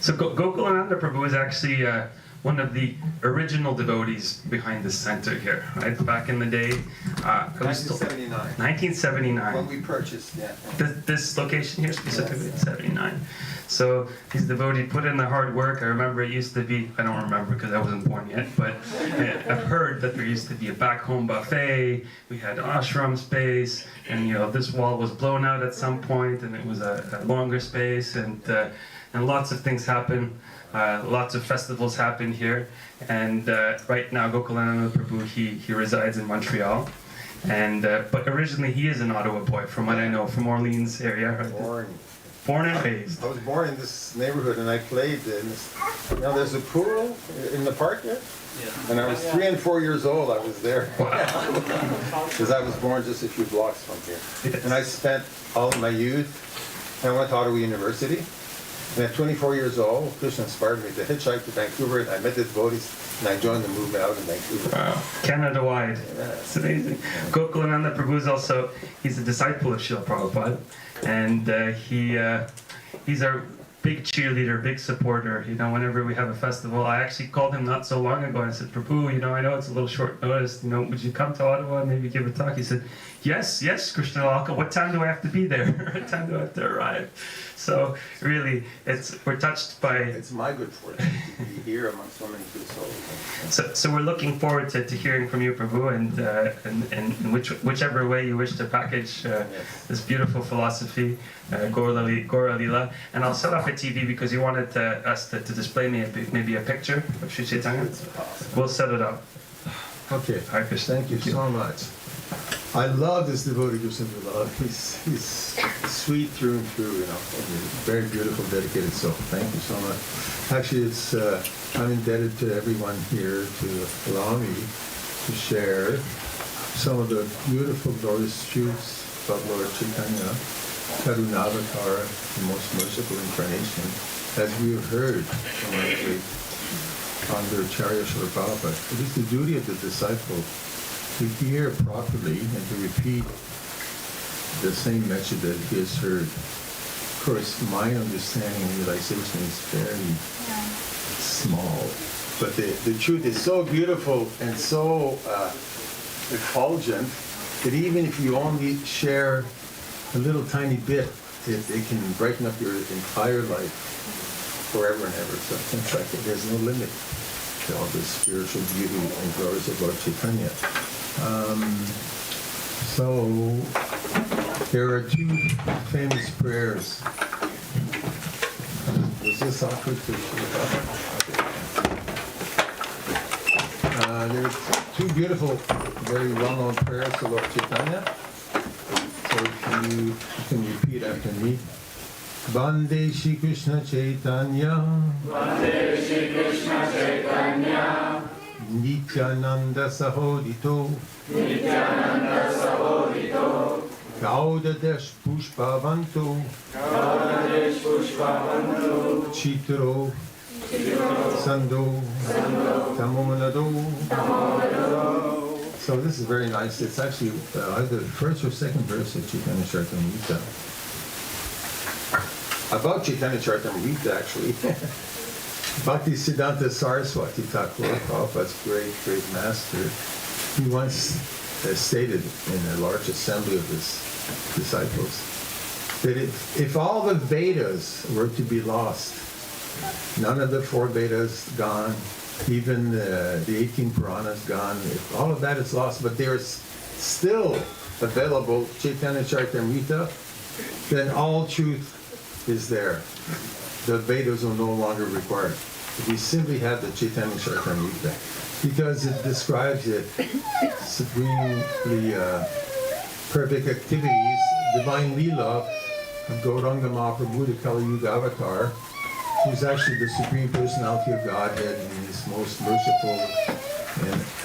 So Gokulananda Prabhu is actually one of the original devotees behind the center here, right? Back in the day. 1979. 1979. When we purchased, yeah. This location here specifically, Yes. 79. So he's devotee, put in the hard work. I remember it used to be, I don't remember because I wasn't born yet, but I've heard that there used to be a back home buffet. We had ashram space, and this wall was blown out at some point, and it was a longer space, and lots of things happen. Lots of festivals happen here, and right now Gokulananda Prabhu, he resides in Montreal, and but originally he is an Ottawa boy, from what I know, from Orleans area. Right? Born and raised. I was born in this neighborhood, and I played in this. There's a pool in the park here. Yeah. And I was 3 and 4 years old. I was there. Wow. Because I was born just a few blocks from here. Yes. And I spent all of my youth. I went to Ottawa University. And at 24 years old, Krishna inspired me to hitchhike to Vancouver, and I met the devotees, and I joined the movement out in Vancouver. Wow. Canada-wide. Yeah. It's amazing. Gokulananda Prabhu is also, he's a disciple of Srila Prabhupada, and he's our big cheerleader, big supporter. Whenever we have a festival, I actually called him not so long ago, and I said, Prabhu, I know it's a little short notice, would you come to Ottawa and maybe give a talk? He said, yes, Krishna Lalka, what time do I have to be there? What time do I have to arrive? So really, we're touched by. It's my good fortune to be here among so many good souls. So we're looking forward to hearing from you, Prabhu, and whichever way you wish to package this beautiful philosophy, Gaura Lila. And I'll set up a TV because you wanted us to display maybe a picture of Sri Chaitanya. We'll set it up. Okay. Thank you so much. I love this devotee, Krishna Lila. He's sweet through and through, and very beautiful, dedicated soul. Thank you so much. Actually, I'm indebted to everyone here to allow me to share some of the beautiful glorious truths about Lord Chaitanya, Karunavatar, the most merciful incarnation, as we have heard from our great founder, Acharya Srila Prabhupada. It is the duty of the disciple to hear properly and to repeat the same message that he has heard. Of course, my understanding and realization is very small, but the truth is so beautiful and so effulgent that even if you only share a little tiny bit, it can brighten up your entire life forever and ever. So in fact, there's no limit to all this spiritual beauty and glories of Lord Chaitanya. So there are 2 famous prayers. Was this offered to There are 2 beautiful, very well-known prayers to Lord Chaitanya. So if you can repeat after me. Vande Shri Krishna Chaitanya. Vande Shri Krishna Chaitanya. Nityananda Sahodito. Nityananda Sahodito. Gaudadesh Pushpavanto. Gaudadesh Pushpavanto. Chitro. Sando. Tamonado. So this is very nice. It's actually either the first or second verse of Chaitanya Charitamrita. About Chaitanya Charitamrita, actually. Bhakti Siddhanta Saraswati Thakur, Prabhupada's great master, he once stated in a large assembly of his disciples that if all the Vedas were to be lost, none of the 4 Vedas gone, even the 18 Puranas gone, if all of that is lost, but there's still available Chaitanya Charitamrita, then all truth is there. The Vedas are no longer required. If we simply have the Chaitanya Charitamrita, because it describes the supremely perfect activities, divine Leela of Gauranga Mahaprabhu, the Kali Yuga avatar, who's actually the Supreme Personality of Godhead in his most merciful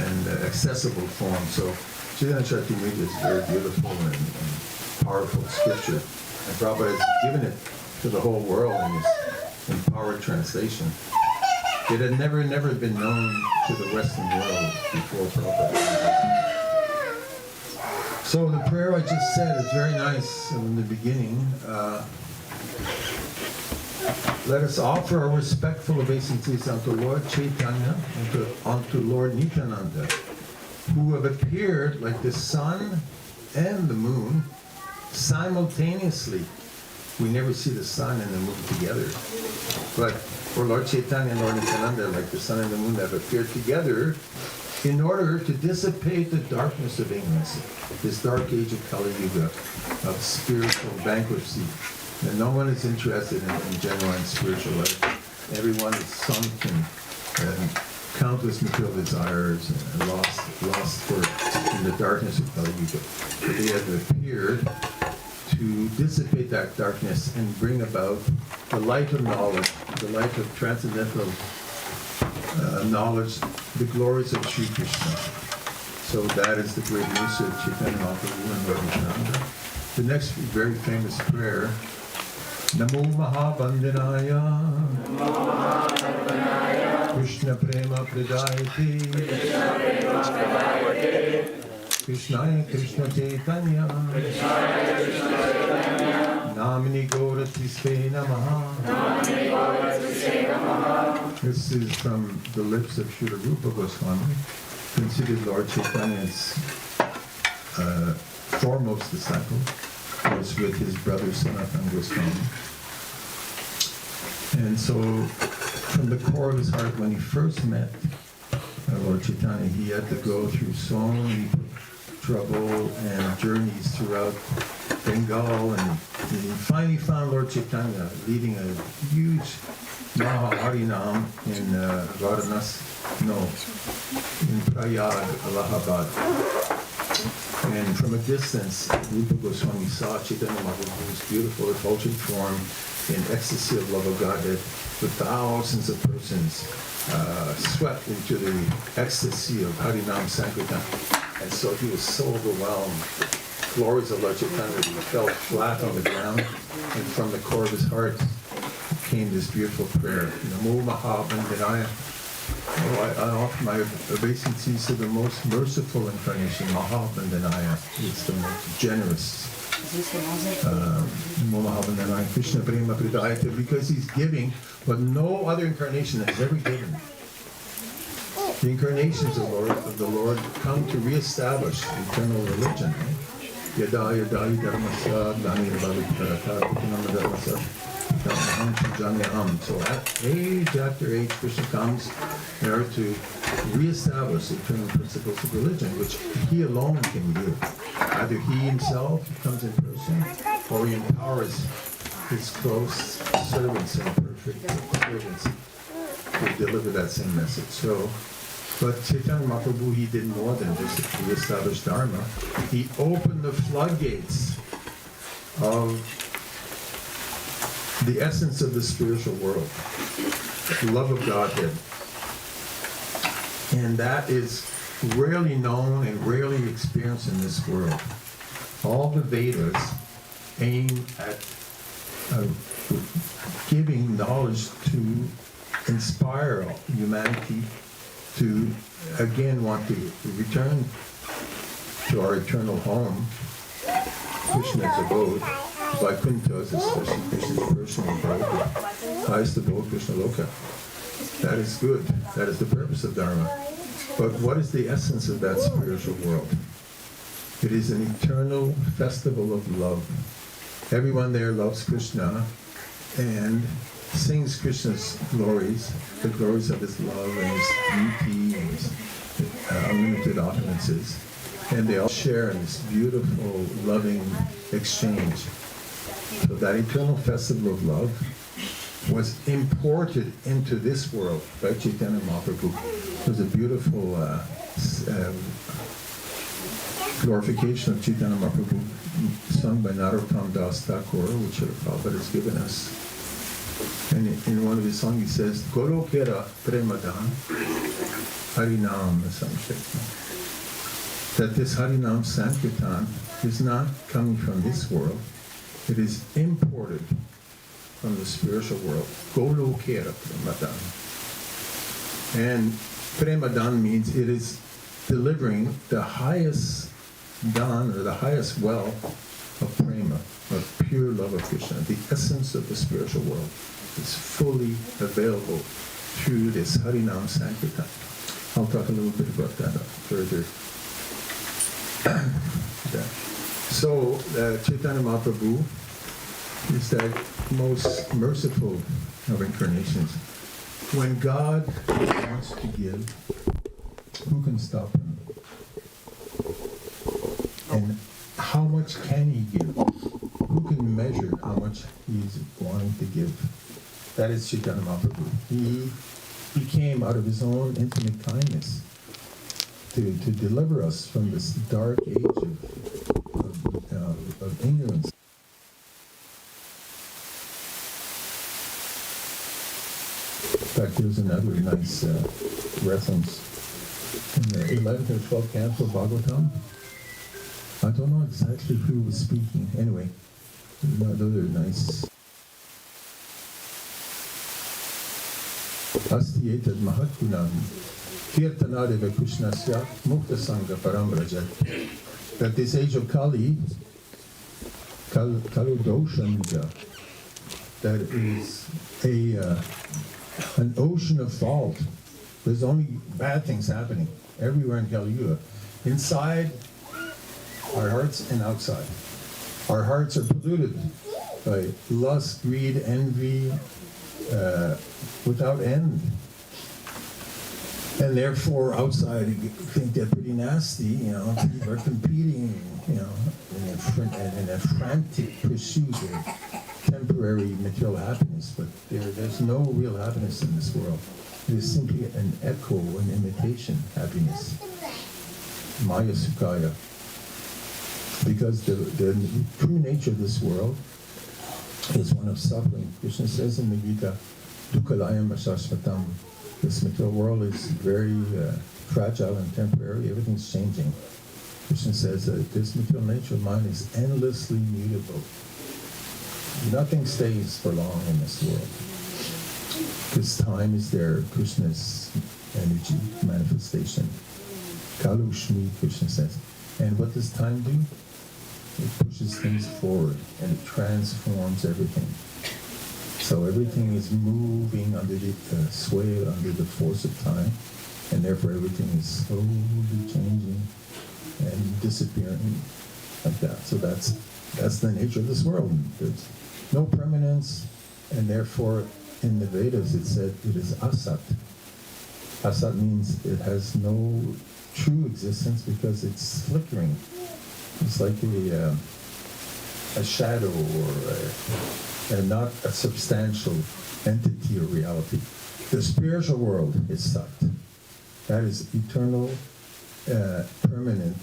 and accessible form. So Chaitanya Charitamrita is very beautiful and powerful scripture. And Prabhupada has given it to the whole world in his empowered translation. It had never been known to the Western world before Prabhupada. So the prayer I just said is very nice in the beginning. Let us offer our respectful obeisances unto Lord Chaitanya and unto Lord Nityananda, who have appeared like the sun and the moon simultaneously. We never see the sun and the moon together. But for Lord Chaitanya and Lord Nityananda, like the sun and the moon have appeared together in order to dissipate the darkness of ignorance, this dark age of Kali Yuga, of spiritual bankruptcy. And no one is interested in genuine spiritual life. Everyone is sunk in countless material desires and lost in the darkness of Kali Yuga. But they have appeared to dissipate that darkness and bring about the light of knowledge, the light of transcendental knowledge, the glories of Sri Krishna. So that is the great news of Chaitanya Mahaprabhu and Lord Nityananda. The next very famous prayer, Namo Mahabandhanaya Krishna Prema Pradayate Krishnaya Krishna Chaitanya Namini Gaura Tisve Namaha. This is from the lips of Srila Rupa Goswami, considered Lord Chaitanya's foremost disciple, was with his brother Sanatana Goswami. And so, from the core of his heart, when he first met Lord Chaitanya, he had to go through so many trouble and journeys throughout Bengal, and he finally found Lord Chaitanya leading a huge Maha Harinam in Varanasi, in Prayag, Allahabad. And from a distance, Rupa Goswami saw Chaitanya Mahaprabhu's beautiful effulgent form in ecstasy of love of Godhead, with thousands of persons swept into the ecstasy of Harinam Sankirtan. And so he was so overwhelmed. Glories of Lord Chaitanya, he fell flat on the ground, and from the core of his heart came this beautiful prayer, Namo Mahabandhanaya. I offer my obeisances to the most merciful incarnation, Mahabandhanaya. It's the most generous. Namo Mahabandhanaya Krishna Prema Pradayate, because he's giving what no other incarnation has ever given. The incarnations of the Lord come to reestablish eternal religion. Yada yada dharmasya dhanir bhavikarata putinam dharmasya dhamaham janyaham. So age after age, Krishna comes in order to reestablish the eternal principles of religion, which he alone can do. Either he himself comes in person, or he empowers his close servants and perfect servants to deliver that same message. But Chaitanya Mahaprabhu, he did more than just reestablish Dharma. He opened the floodgates of the essence of the spiritual world, the love of Godhead. And that is rarely known and rarely experienced in this world. All the Vedas aim at giving knowledge to inspire humanity to again want to return to our eternal home, Krishna's abode, Vaikuntha is Krishna's personal abode, highest abode, Krishna Loka. That is good. That is the purpose of Dharma. But what is the essence of that spiritual world? It is an eternal festival of love. Everyone there loves Krishna and sings Krishna's glories, the glories of his love and his beauty and his unlimited opulences. And they all share in this beautiful, loving exchange. So that eternal festival of love was imported into this world by Chaitanya Mahaprabhu. It was a beautiful glorification of Chaitanya Mahaprabhu sung by Narottam Das Thakur, which Prabhupada has given us. And in one of his songs he says, Goro Kera Premadan Harinam Sankirtan. That this Harinam Sankirtan is not coming from this world, it is imported from the spiritual world. Goro Kera Premadan. And Premadan means it is delivering the highest dan, or the highest well of prema, of pure love of Krishna, the essence of the spiritual world, is fully available through this Harinam Sankirtan. I'll talk a little bit about that further. Yeah. So, Chaitanya Mahaprabhu is that most merciful of incarnations. When God wants to give, who can stop him? And how much can he give? Who can measure how much he's wanting to give? That is Chaitanya Mahaprabhu. He came out of his own infinite kindness to deliver us from this dark age of ignorance. In fact, there's another nice reference in the 11th or 12th canto of Bhagavatam. I don't know exactly who was speaking. Anyway, those are nice. Asti etad mahatgunam kirtanadeva krishnasya mukta sangha param vrajat. That this age of Kali, Kaludoshamja, that is an ocean of fault. There's only bad things happening everywhere in Kali Yuga. Inside our hearts and outside. Our hearts are polluted by lust, greed, envy, without end. And therefore, outside, you think they're pretty nasty, people are competing, in a frantic pursuit of temporary material happiness, but there's no real happiness in this world. It is simply an echo, an imitation happiness. Maya Sukaya. Because the true nature of this world is one of suffering. Krishna says in the Gita, Dukkalayam Ashashvatam. This material world is very fragile and temporary. Everything's changing. Krishna says that this material nature of mine is endlessly mutable. Nothing stays for long in this world. Because time is there, Krishna's energy manifestation. Kalushmi, Krishna says. And what does time do? It pushes things forward and it transforms everything. So everything is moving under the sway, under the force of time, and therefore everything is slowly changing and disappearing like that. So that's the nature of this world. There's no permanence, and therefore in the Vedas it said it is asat. Asat means it has no true existence because it's flickering. It's like a shadow or not a substantial entity or reality. The spiritual world is Sat. That is eternal, permanent,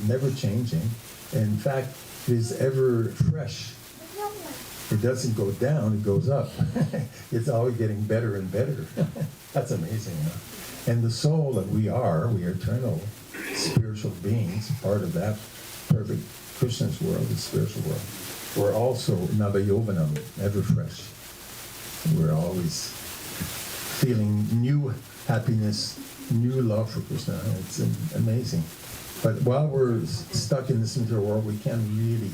never changing. In fact, it is ever fresh. It doesn't go down, it goes up. It's always getting better and better. That's amazing. Huh? And the soul that we are eternal spiritual beings, part of that perfect Krishna's world, the spiritual world. We're also Navayovanam, ever fresh. We're always feeling new happiness, new love for Krishna. It's amazing. But while we're stuck in this material world, we can't really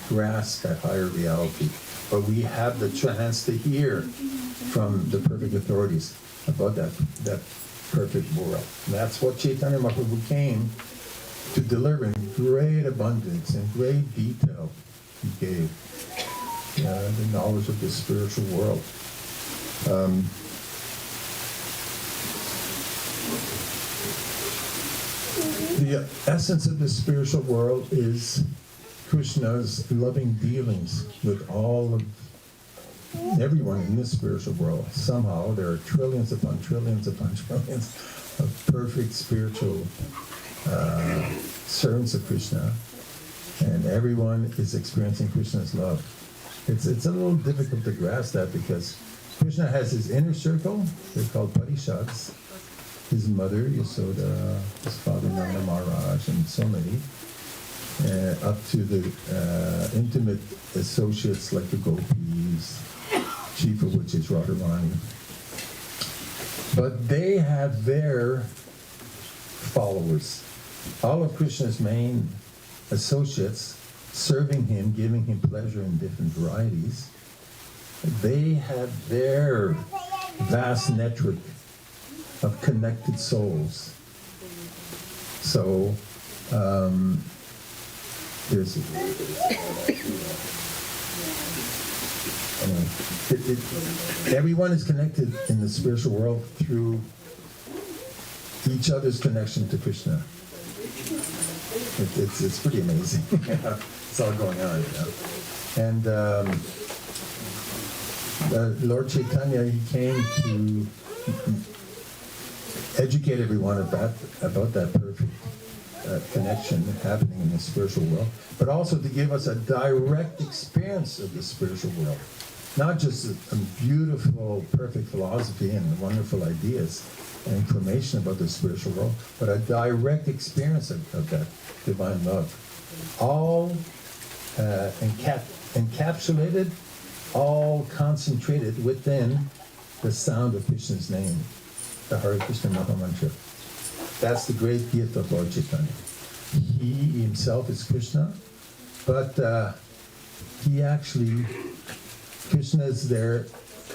grasp that higher reality. But we have the chance to hear from the perfect authorities about that perfect world. And that's what Chaitanya Mahaprabhu came to deliver in great abundance and great detail. He gave the knowledge of the spiritual world. The essence of the spiritual world is Krishna's loving dealings with everyone in this spiritual world. Somehow there are trillions upon trillions upon trillions of perfect spiritual servants of Krishna, and everyone is experiencing Krishna's love. It's a little difficult to grasp that because Krishna has his inner circle, they're called Parishads, his mother, Yasoda, his father, Nanda Maharaj, and so many, up to the intimate associates like the gopis, chief of which is Radharani. But they have their followers. All of Krishna's main associates serving him, giving him pleasure in different varieties, they have their vast network of connected souls. So there's everyone is connected in the spiritual world through each other's connection to Krishna. It's pretty amazing. It's all going on, you know. And Lord Chaitanya, he came to educate everyone about that perfect connection happening in the spiritual world, but also to give us a direct experience of the spiritual world. Not just a beautiful, perfect philosophy and wonderful ideas and information about the spiritual world, but a direct experience of that divine love. All encapsulated, all concentrated within the sound of Krishna's name, the Hare Krishna Maha Mantra. That's the great gift of Lord Chaitanya. He himself is Krishna, but Krishna is there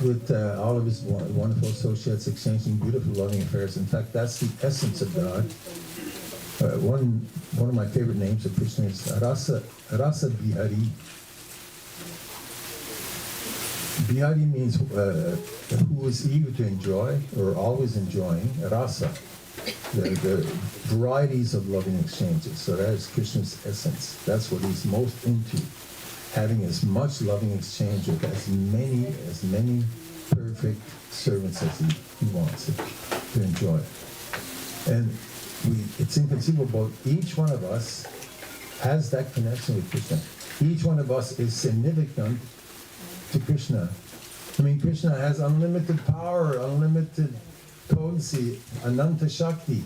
with all of his wonderful associates exchanging beautiful loving affairs. In fact, that's the essence of God. One of my favorite names of Krishna is Rasa Bihari. Bihari means who is eager to enjoy or always enjoying rasa, the varieties of loving exchanges. So that is Krishna's essence. That's what he's most into, having as much loving exchange with as many perfect servants as he wants to enjoy. And it's inconceivable. Each one of us has that connection with Krishna. Each one of us is significant to Krishna. I mean, Krishna has unlimited power, unlimited potency, Ananta Shakti,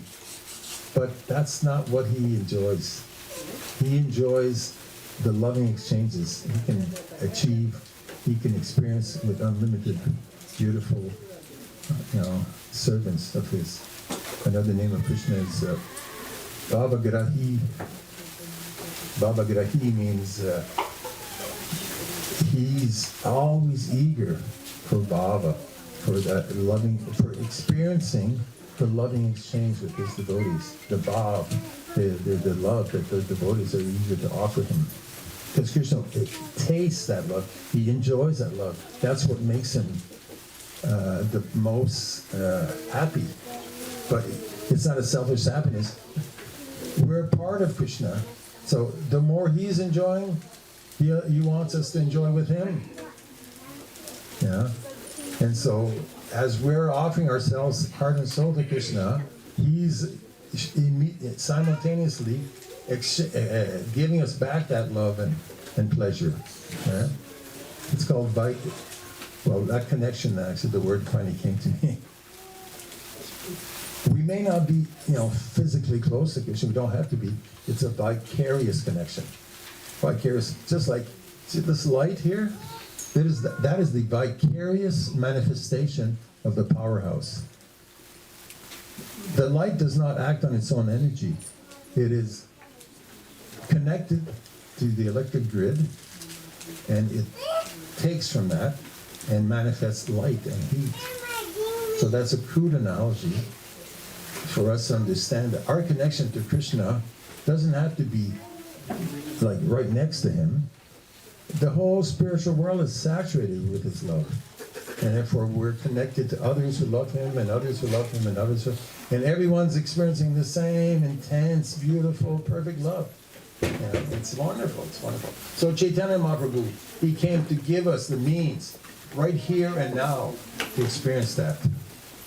but that's not what he enjoys. He enjoys the loving exchanges he can achieve, he can experience with unlimited, beautiful, servants of his. Another name of Krishna is Bhava Grahi. Bhava Grahi means he's always eager for bhava, for experiencing the loving exchange with his devotees, the bhav, the love that the devotees are eager to offer him. Because Krishna tastes that love, he enjoys that love. That's what makes him the most happy. But it's not a selfish happiness. We're a part of Krishna. So the more he's enjoying, he wants us to enjoy with him. Yeah. And so as we're offering ourselves heart and soul to Krishna, he's simultaneously giving us back that love and pleasure. Yeah? It's called that connection, actually, the word finally came to me. We may not be, physically close to Krishna. We don't have to be. It's a vicarious connection. Vicarious, just like, see this light here? That is the vicarious manifestation of the powerhouse. The light does not act on its own energy. It is connected to the electric grid, and it takes from that and manifests light and heat. So that's a crude analogy for us to understand that our connection to Krishna doesn't have to be like right next to him. The whole spiritual world is saturated with his love. And therefore we're connected to others who love him and others who love him and others and everyone's experiencing the same intense, beautiful, perfect love. It's wonderful, it's wonderful. So Chaitanya Mahaprabhu, he came to give us the means right here and now to experience that.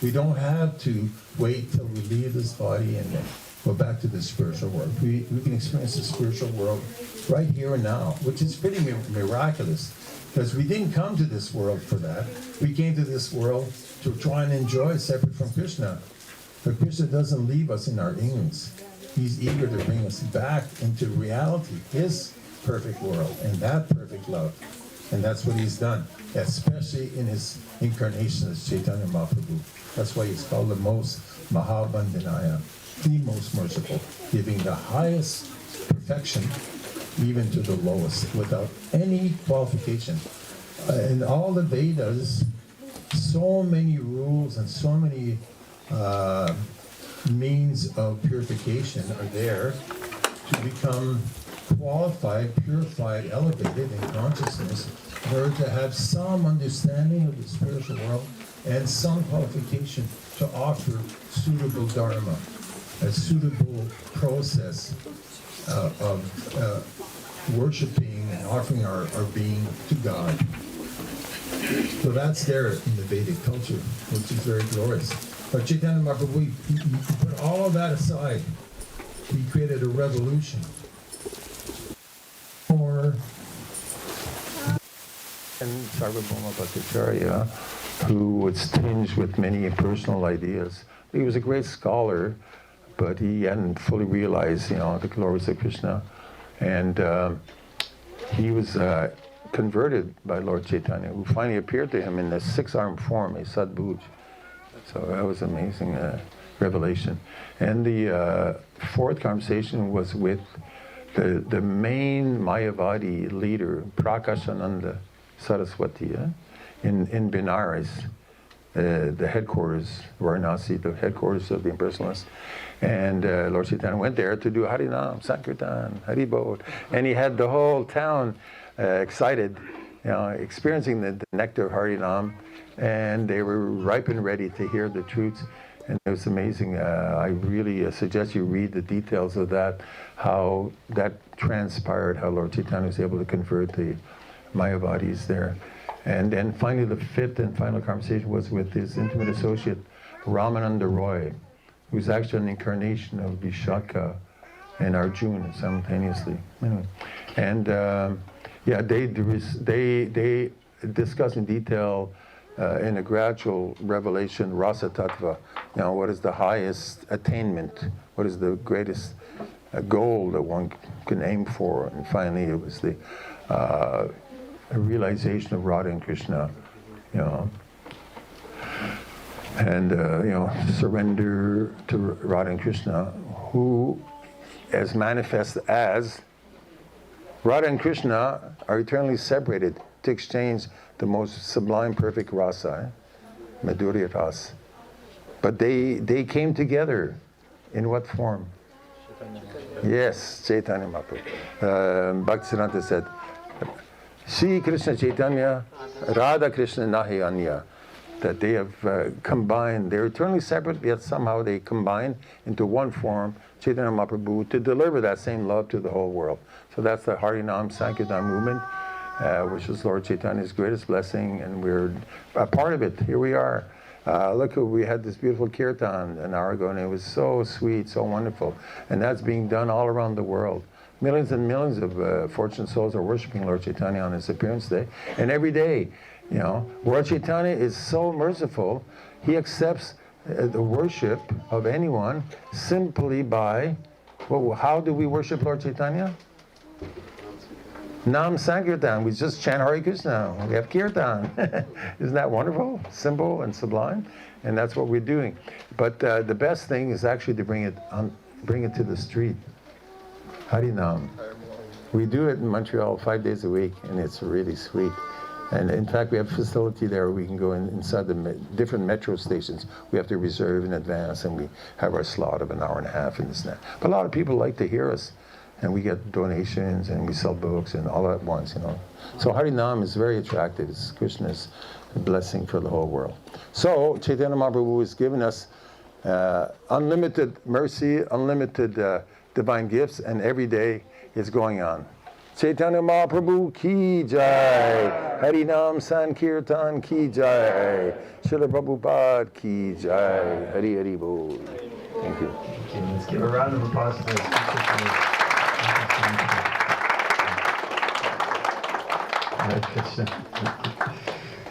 We don't have to wait till we leave this body and then go back to the spiritual world. We can experience the spiritual world right here and now, which is pretty miraculous, because we didn't come to this world for that. We came to this world to try and enjoy separate from Krishna. But Krishna doesn't leave us in our ignorance. He's eager to bring us back into reality, his perfect world and that perfect love. And that's what he's done, especially in his incarnation as Chaitanya Mahaprabhu. That's why he's called the most Mahabandhanaya, the most merciful, giving the highest perfection even to the lowest, without any qualification. In all the Vedas, so many rules and so many means of purification are there to become qualified, purified, elevated in consciousness in order to have some understanding of the spiritual world and some qualification to offer suitable dharma, a suitable process of worshiping and offering our being to God. So that's there in the Vedic culture, which is very glorious. But Chaitanya Mahaprabhu, he put all of that aside. He created a revolution. Or and Sarvabhauma Bhattacharya, who was tinged with many personal ideas. He was a great scholar, but he hadn't fully realized, the glories of Krishna. And he was converted by Lord Chaitanya, who finally appeared to him in the six-armed form, a Sadbhuj. So that was an amazing revelation. And the fourth conversation was with the main Mayavadi leader, Prakashananda Saraswati, in Benares, the headquarters, Varanasi, the headquarters of the impersonalists. And Lord Chaitanya went there to do Harinam, Sankirtan, Haribol. And he had the whole town excited, experiencing the nectar of Harinam. And they were ripe and ready to hear the truths. And it was amazing. I really suggest you read the details of that, how that transpired, how Lord Chaitanya was able to convert the Mayavadis there. And then finally, the fifth and final conversation was with his intimate associate, Ramananda Roy, who's actually an incarnation of Vishaka and Arjuna simultaneously. Anyway. And they discuss in detail in a gradual revelation, Rasa Tattva. What is the highest attainment? What is the greatest goal that one can aim for? And finally, it was the realization of Radha and Krishna, and surrender to Radha and Krishna, who, as manifest as Radha and Krishna, are eternally separated to exchange the most sublime, perfect rasa, Madhurya Ras. But they came together in what form? Yes, Chaitanya Mahaprabhu. Bhaktisiddhanta said, Shri Krishna Chaitanya, Radha Krishna Nahi Anya. That they have combined, they're eternally separate, yet somehow they combine into one form, Chaitanya Mahaprabhu, to deliver that same love to the whole world. So that's the Harinam Sankirtan movement, which is Lord Chaitanya's greatest blessing, and we're a part of it. Here we are. Look, we had this beautiful kirtan an hour ago, and it was so sweet, so wonderful. And that's being done all around the world. Millions and millions of fortunate souls are worshiping Lord Chaitanya on his appearance day. And every day, Lord Chaitanya is so merciful, he accepts the worship of anyone simply by, how do we worship Lord Chaitanya? Nam Sankirtan, we just chant Hare Krishna, we have Kirtan. Isn't that wonderful, simple and sublime? And that's what we're doing. But the best thing is actually to bring it to the street. Harinam. We do it in Montreal 5 days a week, and it's really sweet. And in fact, we have a facility there where we can go inside the different metro stations. We have to reserve in advance, and we have our slot of an hour and a half and this and that. But a lot of people like to hear us, and we get donations, and we sell books, and all at once, So Harinam is very attractive. It's Krishna's blessing for the whole world. So Chaitanya Mahaprabhu has given us unlimited mercy, unlimited divine gifts, and every day it's going on. Chaitanya Mahaprabhu ki jai, Harinam Sankirtan ki jai, Srila Prabhupada ki jai, Hari Hari Bol. Thank you. Let's give a round of applause for this.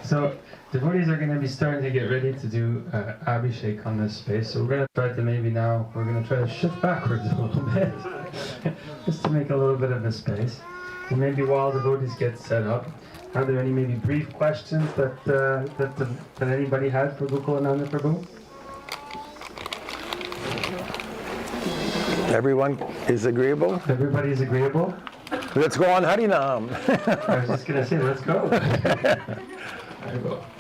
So devotees are going to be starting to get ready to do Abhishek on this space. So we're going to try to we're going to try to shift backwards a little bit, just to make a little bit of a space. And maybe while devotees get set up, are there any maybe brief questions that anybody had for Gokulananda Prabhu? Everyone is agreeable? Everybody is agreeable? Let's go on Harinam. I was just gonna say, let's go.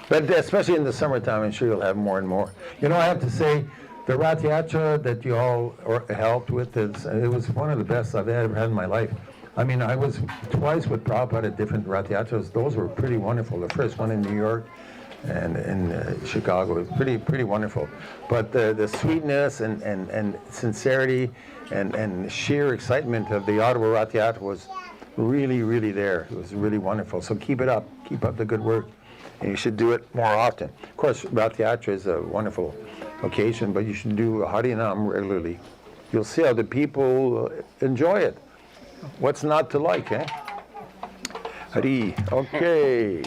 But especially in the summertime, I'm sure you'll have more and more. You know, I have to say, the Rath Yatra that you all helped with, it was one of the best I've ever had in my life. I mean, I was twice with Prabhupada at different Rath Yatras. Those were pretty wonderful. The first one in New York and in Chicago, pretty wonderful. But the sweetness and sincerity and sheer excitement of the Ottawa Rath Yatra was really there. It was really wonderful. So keep it up. Keep up the good work. And you should do it more often. Of course, Rath Yatra is a wonderful occasion, but you should do Harinam regularly. You'll see how the people enjoy it. What's not to like, eh? Hari. Okay.